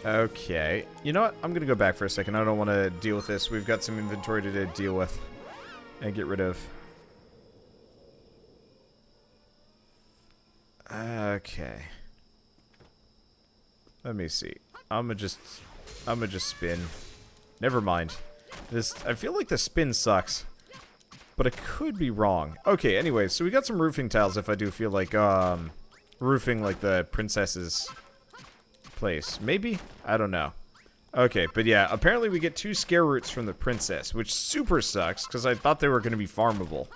Okay. You know what? I'm going to go back for a second. I don't want to deal with this. We've got some inventory to deal with and get rid of. Okay. Let me see. I'm gonna just spin. Never mind. I feel like the spin sucks. But I could be wrong. Okay, anyway, so we got some roofing tiles if I do feel like, roofing, like, the princess's place. Maybe? I don't know. Okay, but yeah, apparently we get 2 scare roots from the princess, which super sucks, because I thought they were going to be farmable.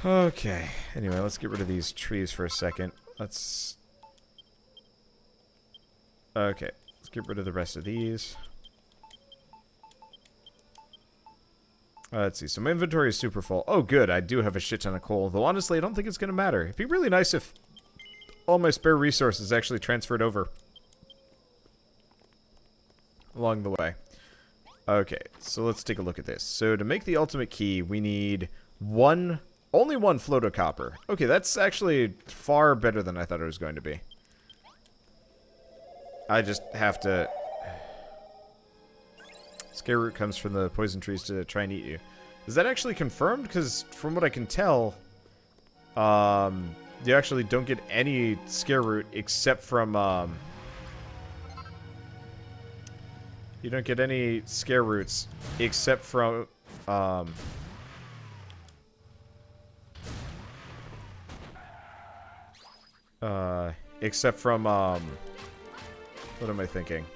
Okay, anyway, let's get rid of these trees for a second. Okay, let's get rid of the rest of these. Let's see, so my inventory is super full. Oh, good, I do have a shit ton of coal, though honestly, I don't think it's going to matter. It'd be really nice if all my spare resources actually transferred over along the way. Okay, so let's take a look at this. So to make the ultimate key, we need only one float of copper. Okay, that's actually far better than I thought it was going to be. I just have to... Scare root comes from the poison trees to try and eat you. Is that actually confirmed? Because from what I can tell, you actually don't get any scare root except from, you don't get any scare roots except from, what am I thinking?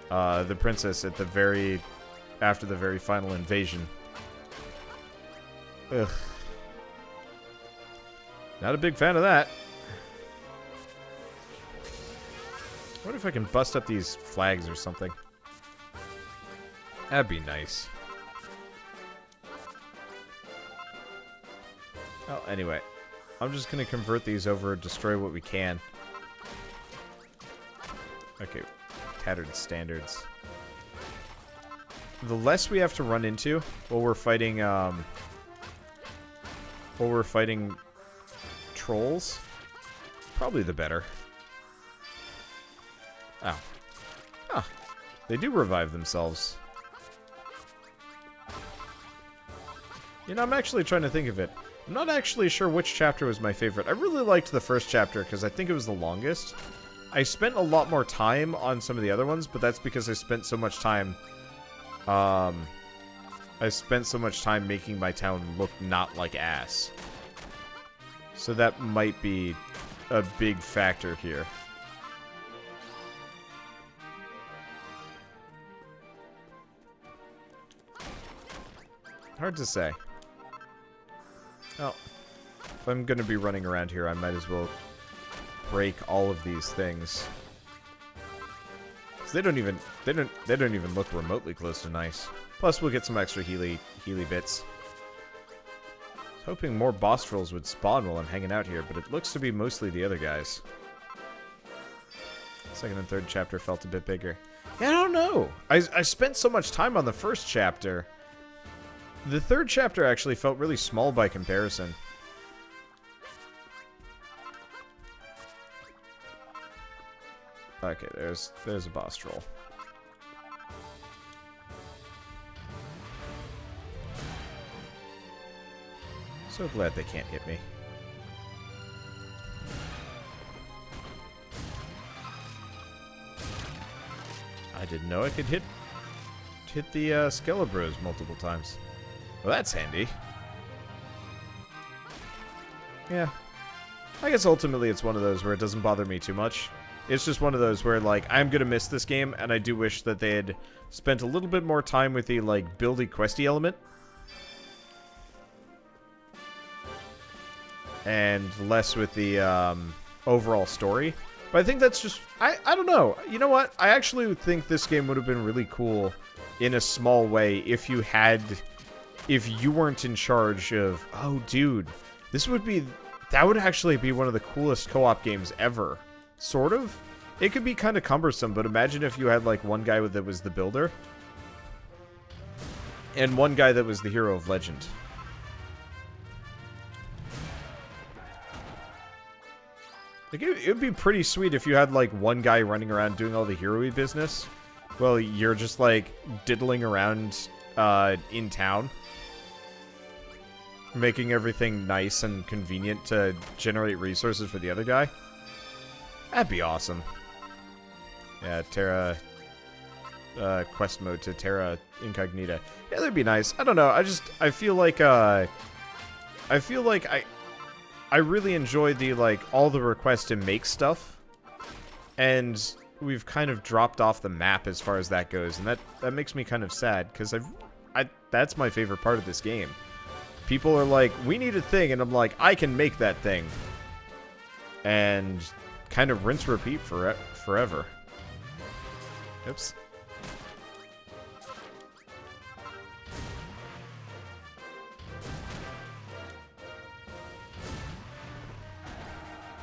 The princess at the after the very final invasion. Ugh. Not a big fan of that. What if I can bust up these flags or something? That'd be nice. Well, anyway. I'm just gonna convert these over, destroy what we can. Okay. Tattered standards. The less we have to run into while we're fighting trolls, probably the better. Oh. Ah. They do revive themselves. You know, I'm actually trying to think of it. I'm not actually sure which chapter was my favorite. I really liked the first chapter because I think it was the longest. I spent a lot more time on some of the other ones, but that's because I spent so much time making my town look not like ass. So that might be a big factor here. Hard to say. Well, if I'm gonna be running around here, I might as well break all of these things. 'Cause they don't even look remotely close to nice. Plus, we'll get some extra Healy bits. I was hoping more boss trolls would spawn while I'm hanging out here, but it looks to be mostly the other guys. Second and third chapter felt a bit bigger. Yeah, I don't know. I spent so much time on the first chapter. The third chapter actually felt really small by comparison. Okay, there's a boss troll. So glad they can't hit me. I didn't know I could hit the Skelebros multiple times. Well, that's handy. Yeah. I guess ultimately it's one of those where it doesn't bother me too much. It's just one of those where, like, I'm gonna miss this game, and I do wish that they had spent a little bit more time with the, like, buildy questy element. And less with the, overall story. But I think that's just... I don't know. You know what? I actually think this game would have been really cool in a small way if you had... If you weren't in charge of... Oh, dude. This would be... That would actually be one of the coolest co-op games ever. Sort of. It could be kind of cumbersome, but imagine if you had, like, one guy that was the builder. And one guy that was the hero of legend. Like, it would be pretty sweet if you had, like, one guy running around doing all the hero-y business. Well, you're just, like, diddling around in town. Making everything nice and convenient to generate resources for the other guy. That'd be awesome. Yeah, Terra... quest mode to Terra Incognita. Yeah, that'd be nice. I don't know, I feel like, I really enjoy the, like, all the requests to make stuff. And we've kind of dropped off the map as far as that goes. And that makes me kind of sad, because that's my favorite part of this game. People are like, we need a thing, and I'm like, I can make that thing. And kind of rinse repeat forever. Oops.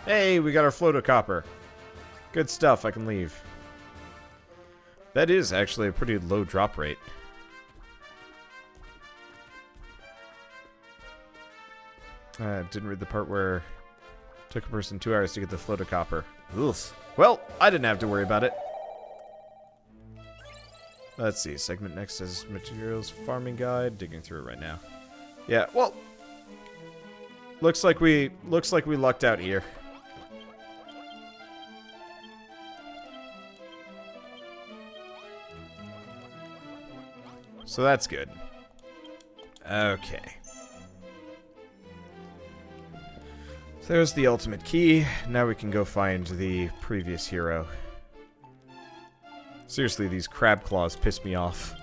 Hey, we got our float of copper. Good stuff, I can leave. That is actually a pretty low drop rate. Didn't read the part where it took a person 2 hours to get the float of copper. Oof. Well, I didn't have to worry about it. Let's see, segment next says materials farming guide, digging through it right now. Yeah, well, looks like we lucked out here. So that's good. Okay. So there's the ultimate key. Now we can go find the previous hero. Seriously, these crab claws piss me off.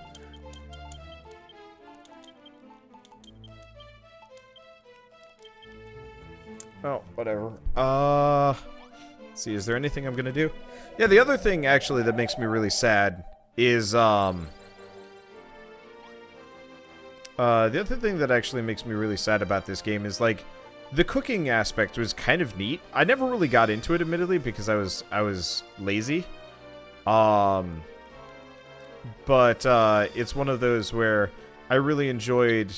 Oh, whatever. Let's see, is there anything I'm gonna do? Yeah, the other thing, actually, that makes me really sad is, the other thing that actually makes me really sad about this game is, like, the cooking aspect was kind of neat. I never really got into it, admittedly, because I was lazy. But it's one of those where I really enjoyed,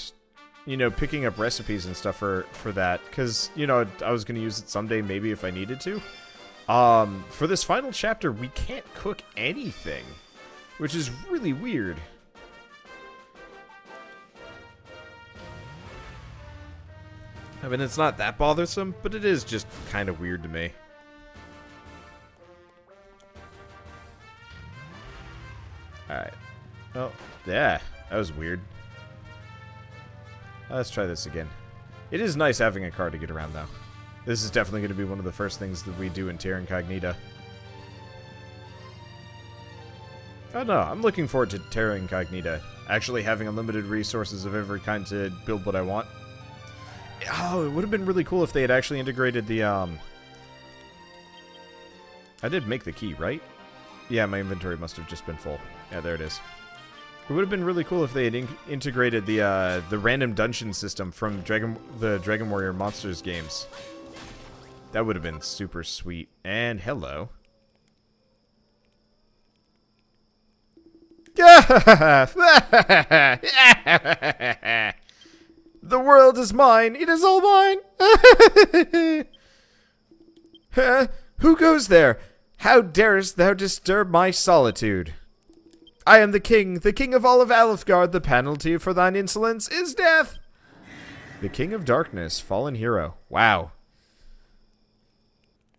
you know, picking up recipes and stuff for that. Because, you know, I was going to use it someday, maybe, if I needed to. For this final chapter, we can't cook anything, which is really weird. I mean, it's not that bothersome, but it is just kind of weird to me. Alright. Oh, yeah. That was weird. Let's try this again. It is nice having a car to get around, though. This is definitely going to be one of the first things that we do in Terra Incognita. Oh no, I'm looking forward to Terra Incognita. Actually having unlimited resources of every kind to build what I want. Oh, it would have been really cool if they had actually integrated the, I did make the key, right? Yeah, my inventory must have just been full. Yeah, there it is. It would have been really cool if they had integrated the random dungeon system from the Dragon Warrior Monsters games. That would have been super sweet. And hello. The world is mine. It is all mine. Who goes there? How darest thou disturb my solitude? I am the king of all of Alefgard. The penalty for thine insolence is death. The king of darkness, fallen hero. Wow.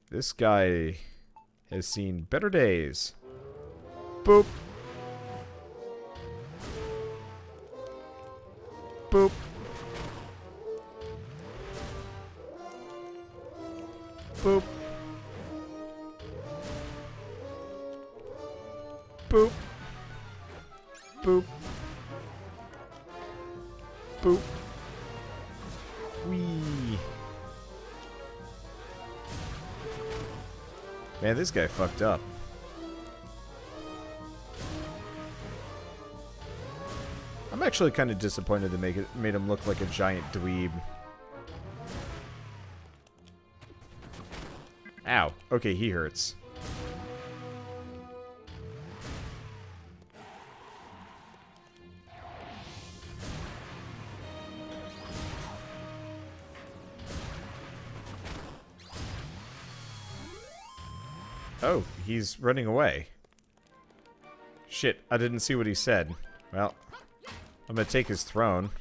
This guy has seen better days. Boop. Boop. Boop. Boop. Boop. Boop. Wee. Man, this guy fucked up. I'm actually kind of disappointed they made him look like a giant dweeb. Ow. Okay, he hurts. Oh, he's running away. Shit, I didn't see what he said. Well, I'm gonna take his throne.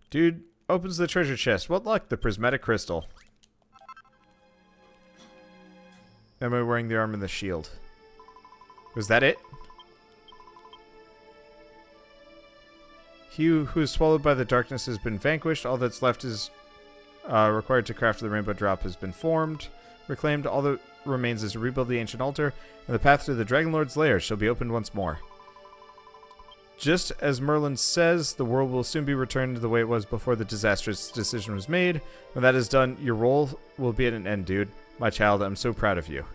Dude opens the treasure chest. What luck? The prismatic crystal. Am I wearing the armor and the shield? Was that it? He who is swallowed by the darkness has been vanquished. All that's left is required to craft the rainbow drop has been formed. Reclaimed. All that remains is to rebuild the ancient altar, and the path to the Dragonlord's lair shall be opened once more. Just as Merlin says, the world will soon be returned to the way it was before the disastrous decision was made. When that is done, your role will be at an end, dude. My child, I'm so proud of you.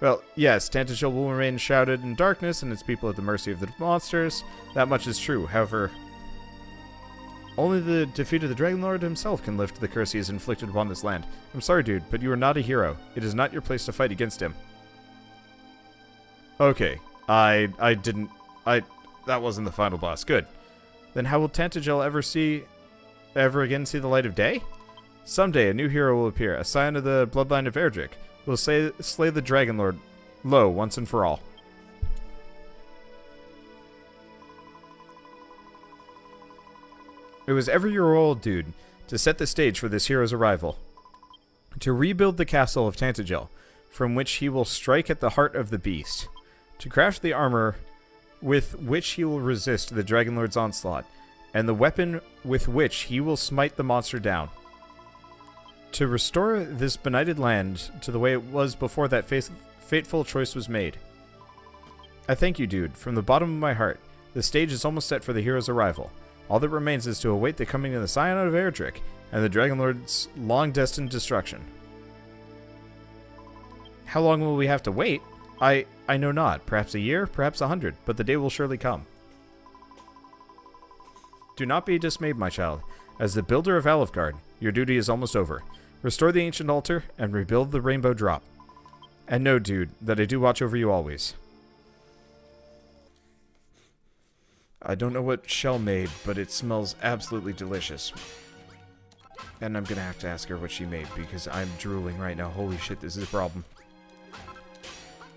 Well, yes, Tantagel will remain shrouded in darkness and its people at the mercy of the monsters. That much is true. However, only the defeat of the Dragonlord himself can lift the curse he has inflicted upon this land. I'm sorry, dude, but you are not a hero. It is not your place to fight against him. Okay, that wasn't the final boss. Good. Then how will Tantagel ever again see the light of day? Someday a new hero will appear, a scion of the bloodline of Erdrick. Will slay the Dragonlord low once and for all. It was ever your role, dude, to set the stage for this hero's arrival. To rebuild the castle of Tantagel, from which he will strike at the heart of the beast. To craft the armor with which he will resist the Dragonlord's onslaught, and the weapon with which he will smite the monster down. To restore this benighted land to the way it was before that fateful choice was made. I thank you, dude, from the bottom of my heart. The stage is almost set for the hero's arrival. All that remains is to await the coming of the Scion of Erdrick and the Dragonlord's long-destined destruction. How long will we have to wait? I know not. Perhaps a year, perhaps 100, but the day will surely come. Do not be dismayed, my child. As the builder of Alefgard, your duty is almost over. Restore the ancient altar and rebuild the rainbow drop. And know, dude, that I do watch over you always. I don't know what Shell made, but it smells absolutely delicious. And I'm gonna have to ask her what she made, because I'm drooling right now. Holy shit, this is a problem.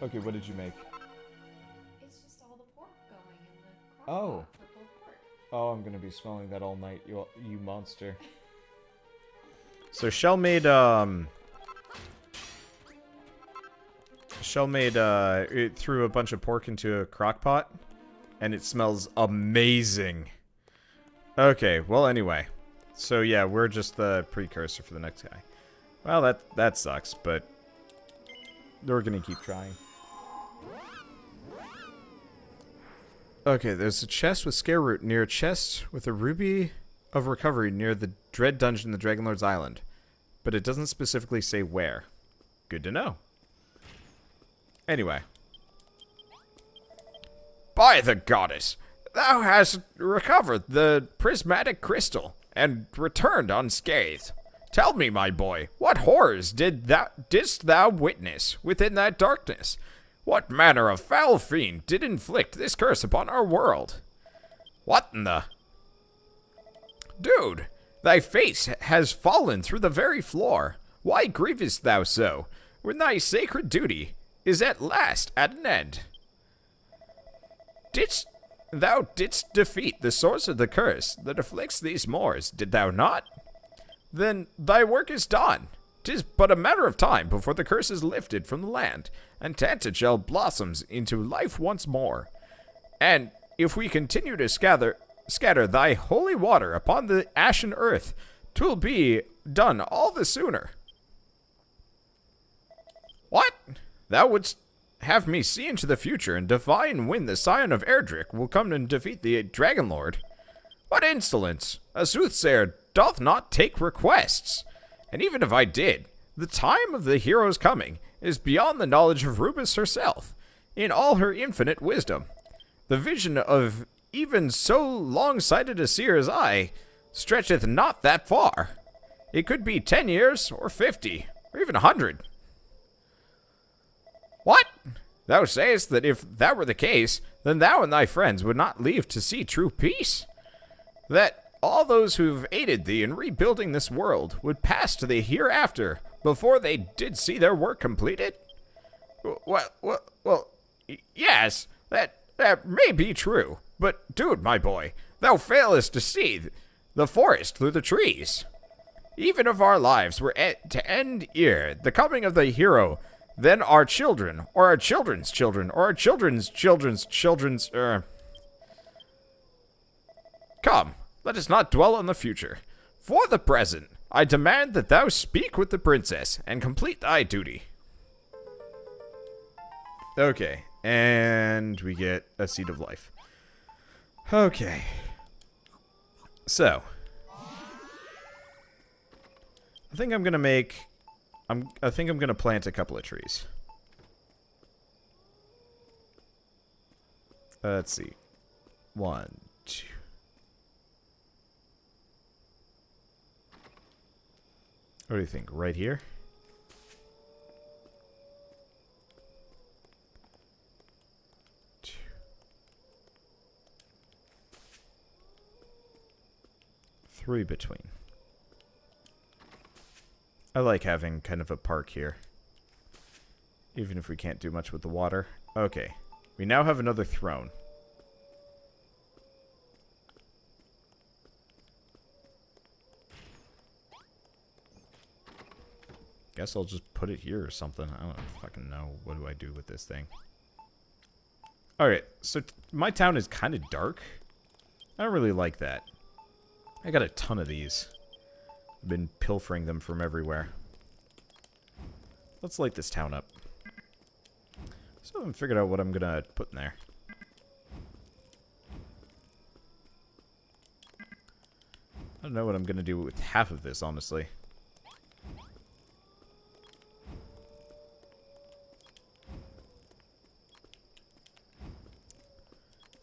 Okay, what did you make? It's just all the pork going in the crock pot for pulled pork. Oh, I'm gonna be smelling that all night, you monster. So Shell made it threw a bunch of pork into a crock pot, and it smells amazing. Okay, well anyway. So yeah, we're just the precursor for the next guy. Well, that sucks, but we're gonna keep trying. Okay, there's a chest with scare root near a chest with a ruby of recovery near the dread dungeon in the Dragonlord's Island. But it doesn't specifically say where. Good to know. Anyway. By the goddess, thou hast recovered the prismatic crystal and returned unscathed. Tell me, my boy, what horrors didst thou witness within that darkness? What manner of foul fiend did inflict this curse upon our world? What in the... Dude, thy face has fallen through the very floor. Why grievest thou so, when thy sacred duty is at last at an end? Thou didst defeat the source of the curse that afflicts these moors, did thou not? Then thy work is done. 'Tis but a matter of time before the curse is lifted from the land, and Tantagel blossoms into life once more. And if we continue to scatter thy holy water upon the ashen earth, 'twill be done all the sooner. What? Thou wouldst have me see into the future and divine when the Scion of Erdrick will come and defeat the Dragonlord? What insolence! A soothsayer doth not take requests. And even if I did, the time of the hero's coming is beyond the knowledge of Rubus herself, in all her infinite wisdom. The vision of even so long-sighted a seer as I stretcheth not that far. It could be 10 years, or 50, or even 100. What? Thou sayest that if that were the case, then thou and thy friends would not leave to see true peace? That all those who've aided thee in rebuilding this world would pass to the hereafter before they did see their work completed? Well, yes, that may be true. But, dude, my boy, thou failest to see the forest through the trees. Even if our lives were to end ere the coming of the hero, then our children, or our children's children, or our children's children's children's, Come, let us not dwell on the future. For the present, I demand that thou speak with the princess and complete thy duty. Okay, and we get a seed of life. Okay. So, I think I'm gonna plant a couple of trees. Let's see. 1, 2. What do you think? Right here? Three between. I like having kind of a park here. Even if we can't do much with the water. Okay. We now have another throne. Guess I'll just put it here or something. I don't fucking know. What do I do with this thing? Alright, so my town is kind of dark. I don't really like that. I got a ton of these. I've been pilfering them from everywhere. Let's light this town up. So I haven't figured out what I'm gonna put in there. I don't know what I'm gonna do with half of this, honestly.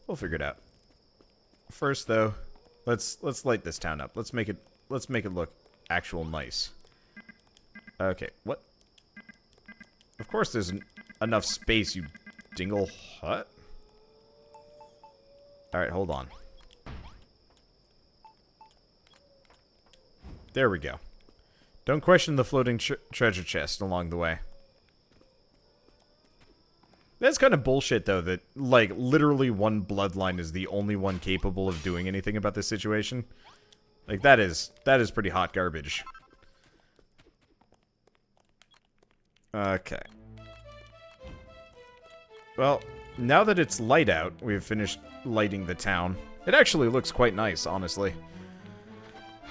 We'll figure it out. First, though, let's light this town up. Let's make it look actual nice. Okay, what? Of course, there's enough space, you dingle hut. All right, hold on. There we go. Don't question the floating treasure chest along the way. That's kind of bullshit, though, that, like, literally one bloodline is the only one capable of doing anything about this situation. Like, that is pretty hot garbage. Okay. Well, now that it's light out, we've finished lighting the town. It actually looks quite nice, honestly.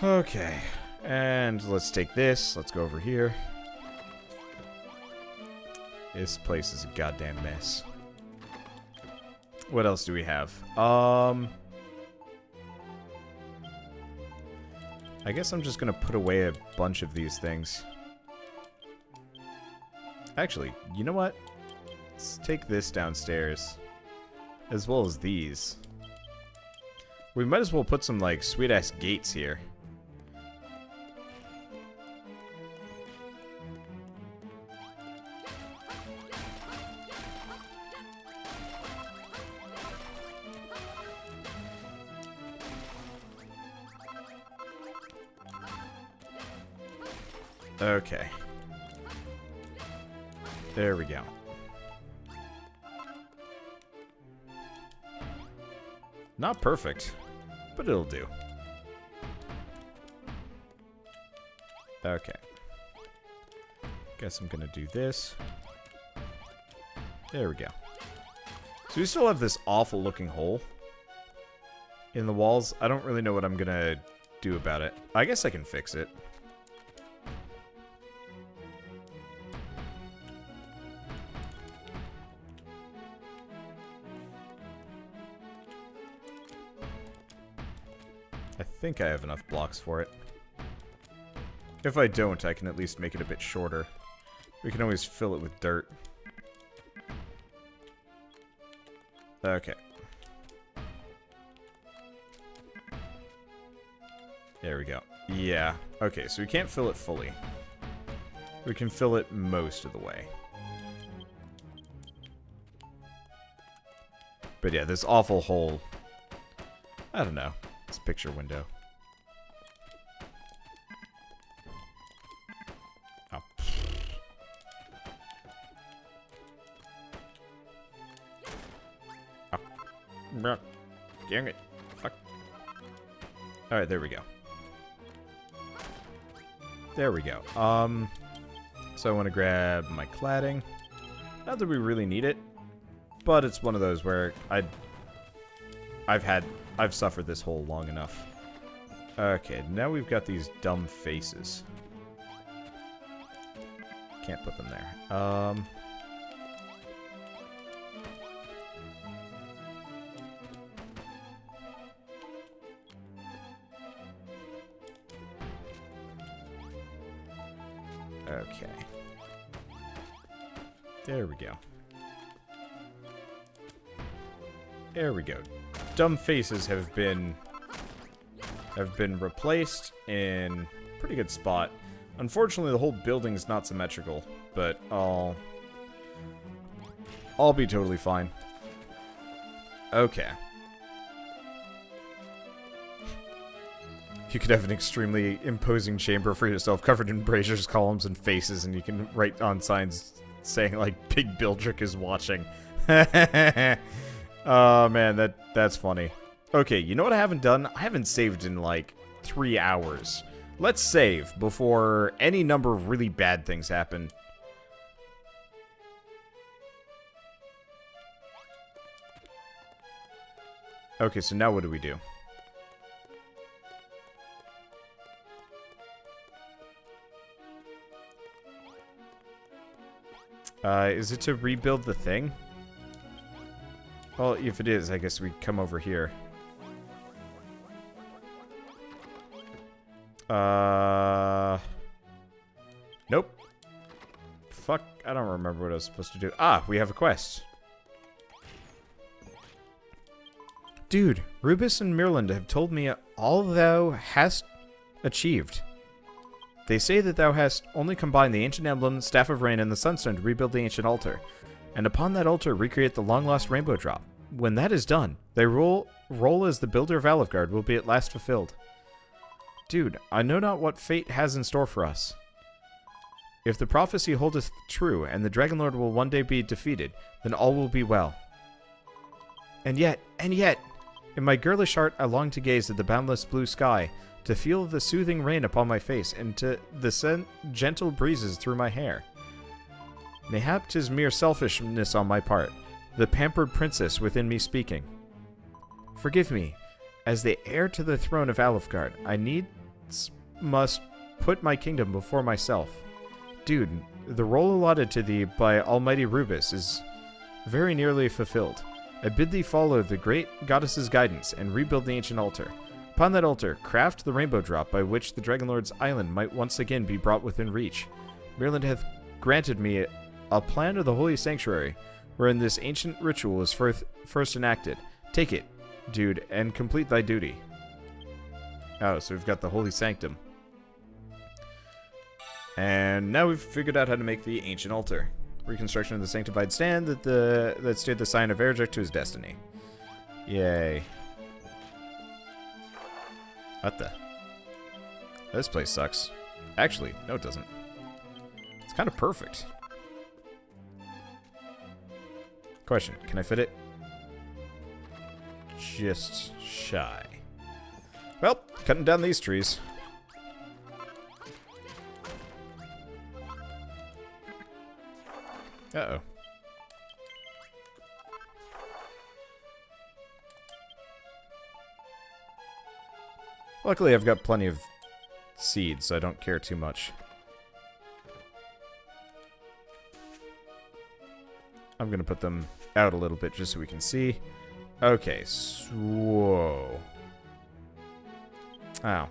Okay. And let's take this. Let's go over here. This place is a goddamn mess. What else do we have? I guess I'm just gonna put away a bunch of these things. Actually, you know what? Let's take this downstairs. As well as these. We might as well put some, like, sweet-ass gates here. Okay. There we go. Not perfect, but it'll do. Okay. Guess I'm gonna do this. There we go. So we still have this awful looking hole in the walls. I don't really know what I'm gonna do about it. I guess I can fix it. I think I have enough blocks for it. If I don't, I can at least make it a bit shorter. We can always fill it with dirt. Okay. There we go. Yeah. Okay, so we can't fill it fully. We can fill it most of the way. But yeah, this awful hole. I don't know. It's a picture window. Dang it. Fuck. Alright, there we go. There we go. So I want to grab my cladding. Not that we really need it, but it's one of those where I've suffered this hole long enough. Okay, now we've got these dumb faces. Can't put them there. Okay. There we go. There we go. Dumb faces have been replaced in pretty good spot. Unfortunately, the whole building's not symmetrical, but I'll be totally fine. Okay. You could have an extremely imposing chamber for yourself, covered in braziers, columns, and faces, and you can write on signs saying, like, Big Bildrick is watching. Oh, man, that's funny. Okay, you know what I haven't done? I haven't saved in, like, 3 hours. Let's save before any number of really bad things happen. Okay, so now what do we do? Is it to rebuild the thing? Well, if it is, I guess we come over here. Nope. Fuck, I don't remember what I was supposed to do. Ah, we have a quest. Dude, Rubus and Mirland have told me all thou hast achieved. They say that thou hast only combined the ancient emblem, Staff of Rain, and the Sunstone to rebuild the ancient altar, and upon that altar recreate the long-lost rainbow drop. When that is done, thy role as the builder of Alefgard will be at last fulfilled. Dude, I know not what fate has in store for us. If the prophecy holdeth true, and the Dragonlord will one day be defeated, then all will be well. And yet, in my girlish heart I long to gaze at the boundless blue sky, to feel the soothing rain upon my face, and to the gentle breezes through my hair. Mayhap 'tis mere selfishness on my part, the pampered princess within me speaking. Forgive me, as the heir to the throne of Alefgard, I must put my kingdom before myself. Dude, the role allotted to thee by Almighty Rubus is very nearly fulfilled. I bid thee follow the great goddess's guidance and rebuild the ancient altar. Upon that altar, craft the rainbow drop by which the Dragonlord's island might once again be brought within reach. Mirland hath granted me a plan of the holy sanctuary, wherein this ancient ritual is first enacted. Take it, dude, and complete thy duty. Oh, so we've got the holy sanctum. And now we've figured out how to make the ancient altar. Reconstruction of the sanctified stand that steered the sign of Erjek to his destiny. Yay. What the? This place sucks. Actually, no it doesn't. It's kind of perfect. Question, can I fit it? Just shy. Well, cutting down these trees. Uh-oh. Luckily, I've got plenty of seeds, so I don't care too much. I'm gonna put them out a little bit just so we can see. Okay, whoa. Ow.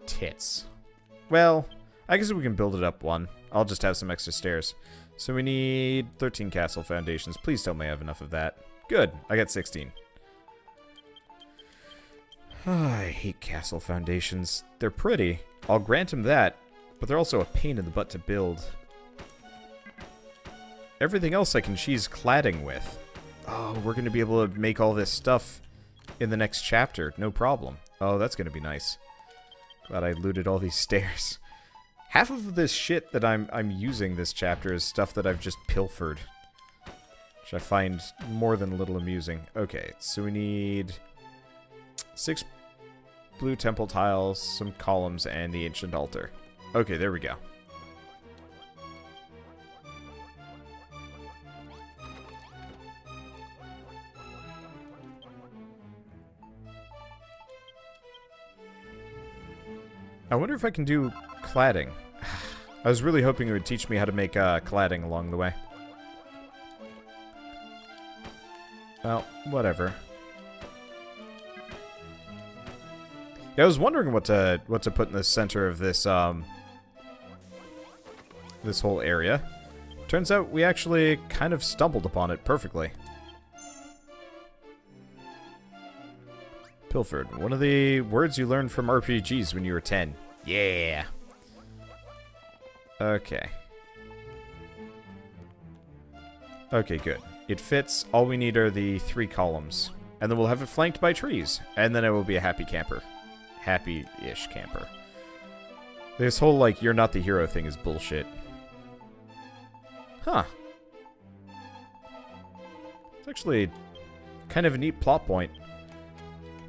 Tits. Well, I guess we can build it up one. I'll just have some extra stairs. So we need 13 castle foundations. Please tell me I have enough of that. Good, I got 16. I hate castle foundations. They're pretty. I'll grant him that, but they're also a pain in the butt to build. Everything else I can cheese cladding with. Oh, we're going to be able to make all this stuff in the next chapter. No problem. Oh, that's going to be nice. Glad I looted all these stairs. Half of this shit that I'm using this chapter is stuff that I've just pilfered. which I find more than a little amusing. Okay, so we need 6 blue temple tiles, some columns, and the ancient altar. Okay, there we go. I wonder if I can do cladding. I was really hoping it would teach me how to make cladding along the way. Well, whatever. Yeah, I was wondering what to put in the center of this this whole area. Turns out we actually kind of stumbled upon it perfectly. Pilfered. One of the words you learned from RPGs when you were 10. Yeah. Okay. Okay, good. It fits. All we need are the 3 columns. And then we'll have it flanked by trees. And then it will be a happy camper. Happy-ish camper. This whole, like, you're not the hero thing is bullshit. Huh. It's actually kind of a neat plot point.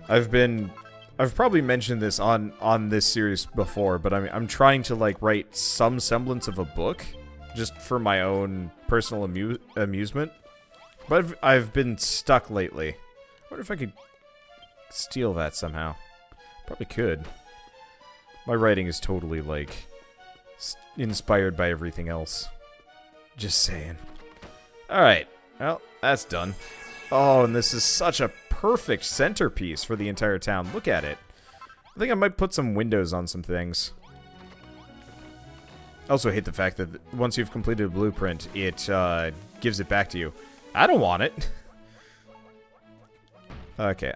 I've probably mentioned this on this series before, but I'm trying to like write some semblance of a book, just for my own personal amusement. But I've been stuck lately. I wonder if I could steal that somehow. Probably could. My writing is totally like inspired by everything else. Just saying. All right. Well, that's done. Oh, and this is such a perfect centerpiece for the entire town. Look at it. I think I might put some windows on some things. I also hate the fact that once you've completed a blueprint, it gives it back to you. I don't want it. Okay.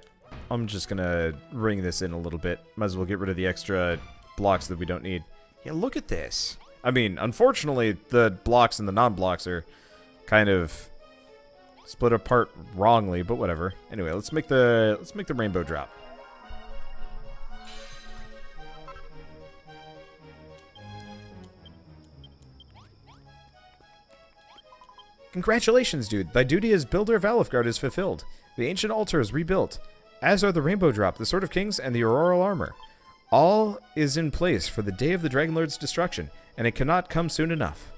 I'm just gonna ring this in a little bit. Might as well get rid of the extra blocks that we don't need. Yeah, look at this. I mean, unfortunately, the blocks and the non-blocks are kind of split apart wrongly, but whatever. Anyway, let's make the rainbow drop. Congratulations, dude. Thy duty as builder of Alefgard is fulfilled. The ancient altar is rebuilt, as are the rainbow drop, the sword of kings, and the auroral armor. All is in place for the day of the Dragonlord's destruction, and it cannot come soon enough.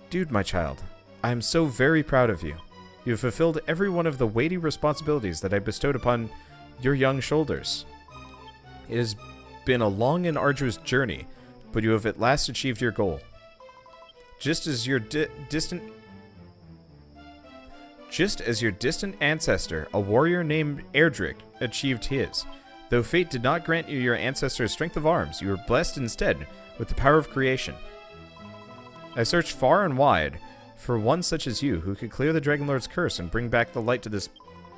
Dude, my child, I am so very proud of you. You have fulfilled every one of the weighty responsibilities that I bestowed upon your young shoulders. It has been a long and arduous journey, but you have at last achieved your goal. Just as your distant ancestor, a warrior named Erdrick, achieved his. Though fate did not grant you your ancestor's strength of arms, you were blessed instead with the power of creation. I searched far and wide for one such as you who could clear the Dragonlord's curse and bring back the light to this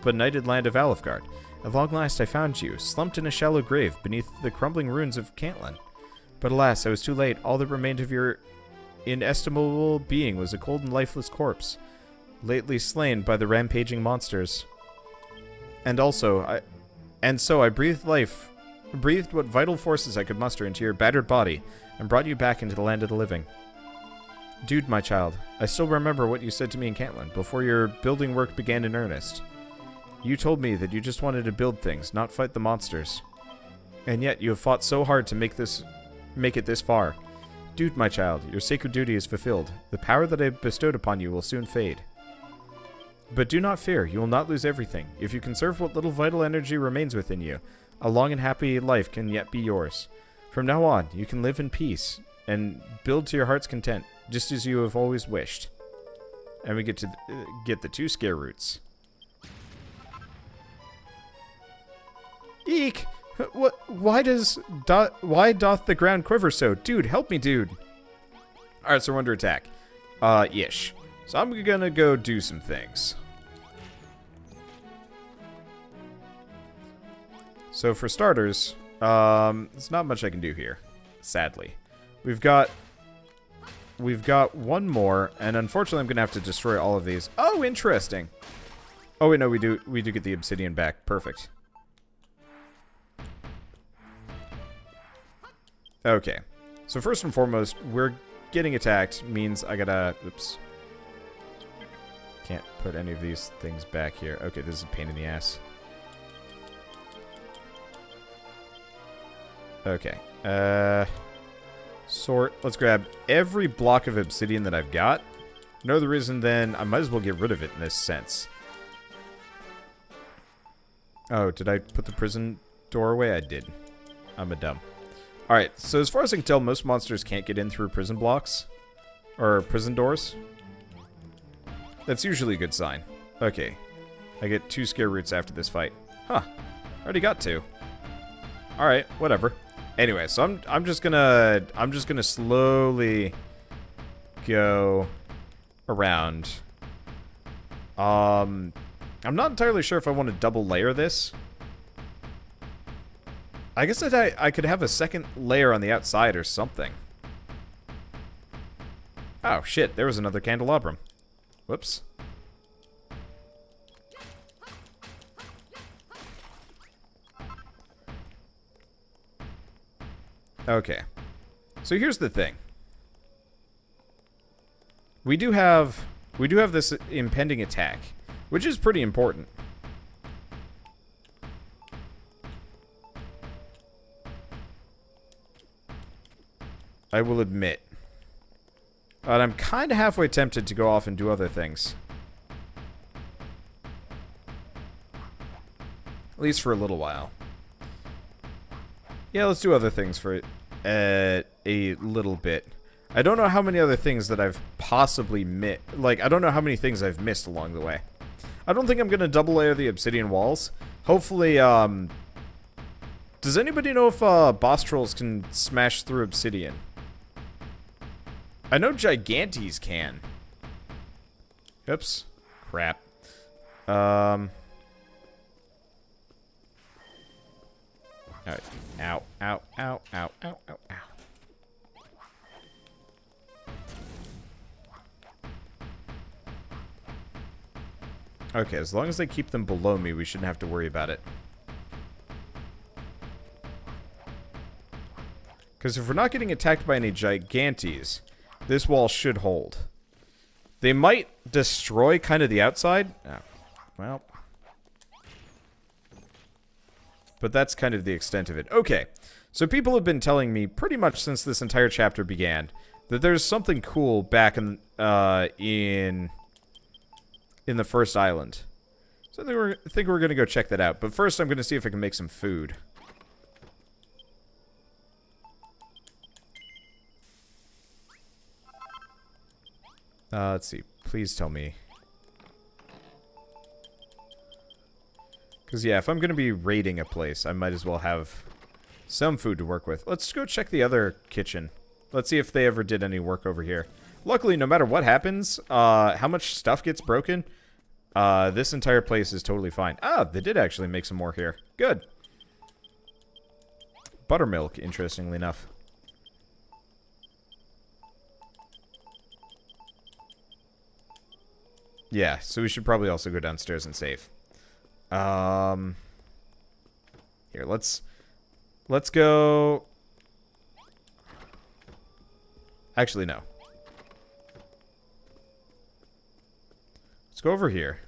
benighted land of Alefgard. At long last I found you, slumped in a shallow grave beneath the crumbling ruins of Cantlin. But alas, I was too late. All that remained of your inestimable being was a cold and lifeless corpse, lately slain by the rampaging monsters. And so I breathed what vital forces I could muster into your battered body, and brought you back into the land of the living. Dude, my child, I still remember what you said to me in Cantlin, before your building work began in earnest. You told me that you just wanted to build things, not fight the monsters. And yet, you have fought so hard to make it this far. Dude, my child, your sacred duty is fulfilled. The power that I bestowed upon you will soon fade. But do not fear, you will not lose everything. If you conserve what little vital energy remains within you, a long and happy life can yet be yours. From now on, you can live in peace, and build to your heart's content, just as you have always wished. And we get to get the 2 scare roots. Eek! What? Why doth the ground quiver so? Dude, help me, dude. Alright, so we're under attack. Ish. So I'm gonna go do some things. So for starters, there's not much I can do here, sadly. We've got one more, and unfortunately I'm gonna have to destroy all of these. Oh, interesting. Oh wait, no, we do get the obsidian back. Perfect. Okay, so first and foremost, we're getting attacked means I gotta, oops, Can't put any of these things back here. Okay, this is a pain in the ass. Okay. Sort. Let's grab every block of obsidian that I've got. No other reason then I might as well get rid of it in this sense. Oh, did I put the prison door away? I did. I'm a dumb. Alright, so as far as I can tell, most monsters can't get in through prison blocks. Or prison doors. That's usually a good sign. Okay. I get 2 scare roots after this fight. Huh. Already got 2. Alright, whatever. Anyway, so I'm just gonna slowly go around. I'm not entirely sure if I want to double layer this. I guess that I could have a second layer on the outside or something. Oh shit, there was another candelabrum. Whoops. Okay. So here's the thing. We do have this impending attack, which is pretty important. I will admit. But I'm kind of halfway tempted to go off and do other things. At least for a little while. Yeah, let's do other things for a little bit. I don't know how many other things that I've possibly missed. Like, I don't know how many things I've missed along the way. I don't think I'm going to double layer the obsidian walls. Hopefully, does anybody know if boss trolls can smash through obsidian? I know Gigantes can. Oops. Crap. Alright. Ow, ow, ow, ow, ow, ow, ow. Okay, as long as they keep them below me, we shouldn't have to worry about it. Because if we're not getting attacked by any Gigantes, this wall should hold. They might destroy kind of the outside. Oh, well. But that's kind of the extent of it. Okay, so people have been telling me pretty much since this entire chapter began that there's something cool back in the first island. So I think we're going to go check that out. But first I'm going to see if I can make some food. Let's see. Please tell me. Because, yeah, if I'm going to be raiding a place, I might as well have some food to work with. Let's go check the other kitchen. Let's see if they ever did any work over here. Luckily, no matter what happens, how much stuff gets broken, this entire place is totally fine. Ah, they did actually make some more here. Good. Buttermilk, interestingly enough. Yeah, so we should probably also go downstairs and save. Here, let's go. Actually, no. Let's go over here.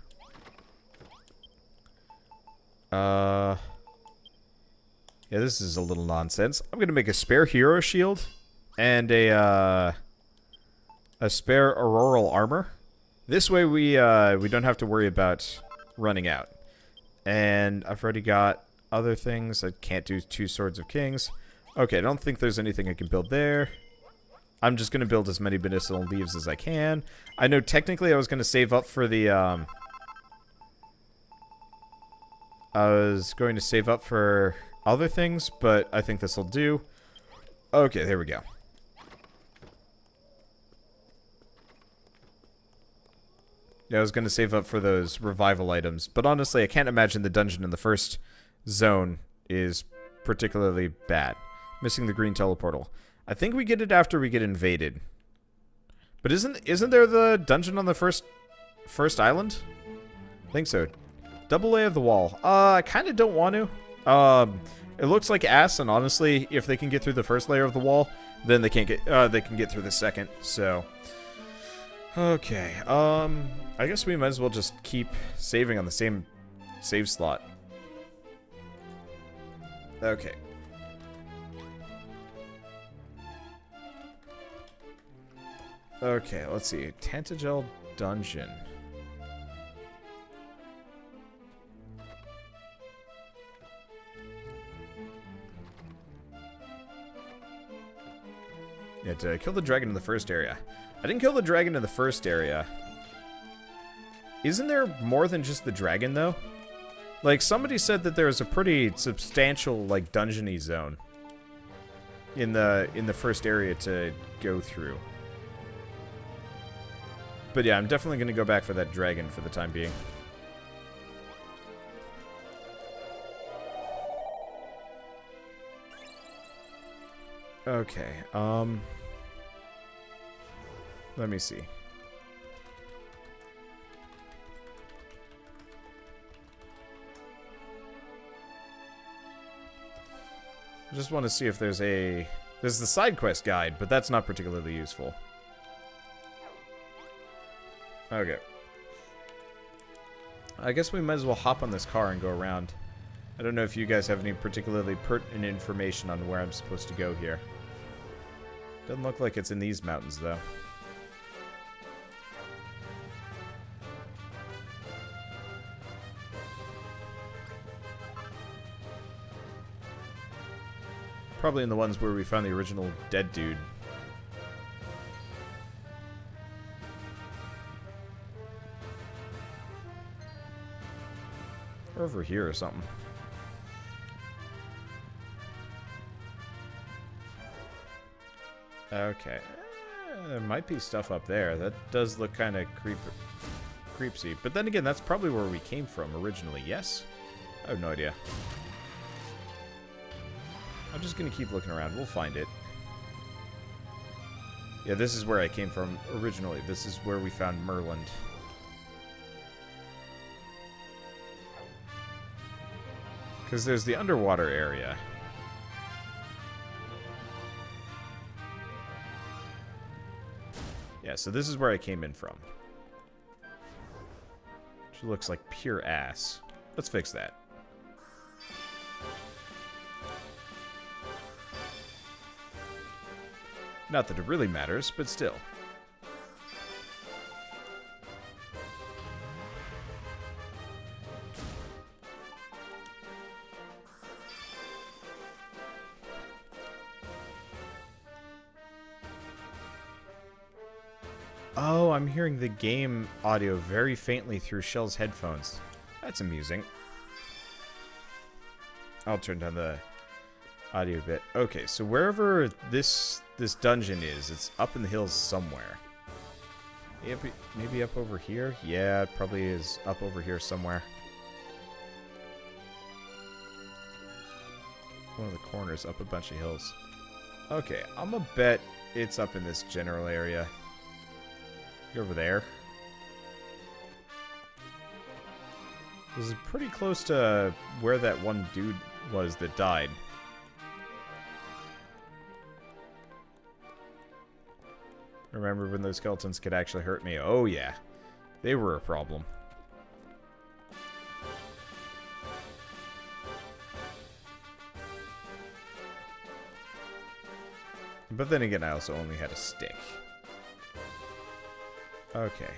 Yeah, this is a little nonsense. I'm gonna make a spare hero shield and a spare auroral armor. This way we don't have to worry about running out. And I've already got other things. I can't do 2 swords of kings. Okay, I don't think there's anything I can build there. I'm just going to build as many medicinal leaves as I can. I know technically I was going to save up for the, I was going to save up for other things, but I think this will do. Okay, there we go. Yeah, I was going to save up for those revival items, but honestly, I can't imagine the dungeon in the first zone is particularly bad. Missing the green teleportal. I think we get it after we get invaded. But isn't there the dungeon on the first island? I think so. Double layer of the wall. I kind of don't want to. It looks like ass, and honestly, if they can get through the first layer of the wall, then they can get through the second. So, Okay, I guess we might as well just keep saving on the same save slot. Okay. Okay, let's see. Tantagel Dungeon. Yeah, did I kill the dragon in the first area? I didn't kill the dragon in the first area. Isn't there more than just the dragon, though? Like, somebody said that there was a pretty substantial, like, dungeon-y zone in the first area to go through. But yeah, I'm definitely going to go back for that dragon for the time being. Okay, let me see. I just want to see if there's the side quest guide, but that's not particularly useful. Okay. I guess we might as well hop on this car and go around. I don't know if you guys have any particularly pertinent information on where I'm supposed to go here. Doesn't look like it's in these mountains, though. Probably in the ones where we found the original dead dude. Or over here or something. Okay. There might be stuff up there. That does look kind of creepsy. But then again, that's probably where we came from originally, yes? I have no idea. I'm just going to keep looking around. We'll find it. Yeah, this is where I came from originally. This is where we found Merland. Because there's the underwater area. Yeah, so this is where I came in from. Which looks like pure ass. Let's fix that. Not that it really matters, but still. Oh, I'm hearing the game audio very faintly through Shell's headphones. That's amusing. I'll turn down the audio a bit. Okay, so wherever this dungeon is, it's up in the hills somewhere. Maybe up over here? Yeah, it probably is up over here somewhere. One of the corners up a bunch of hills. Okay, I'm gonna bet it's up in this general area. You're over there. This is pretty close to where that one dude was that died. Remember when those skeletons could actually hurt me? Oh yeah, they were a problem. But then again, I also only had a stick. Okay.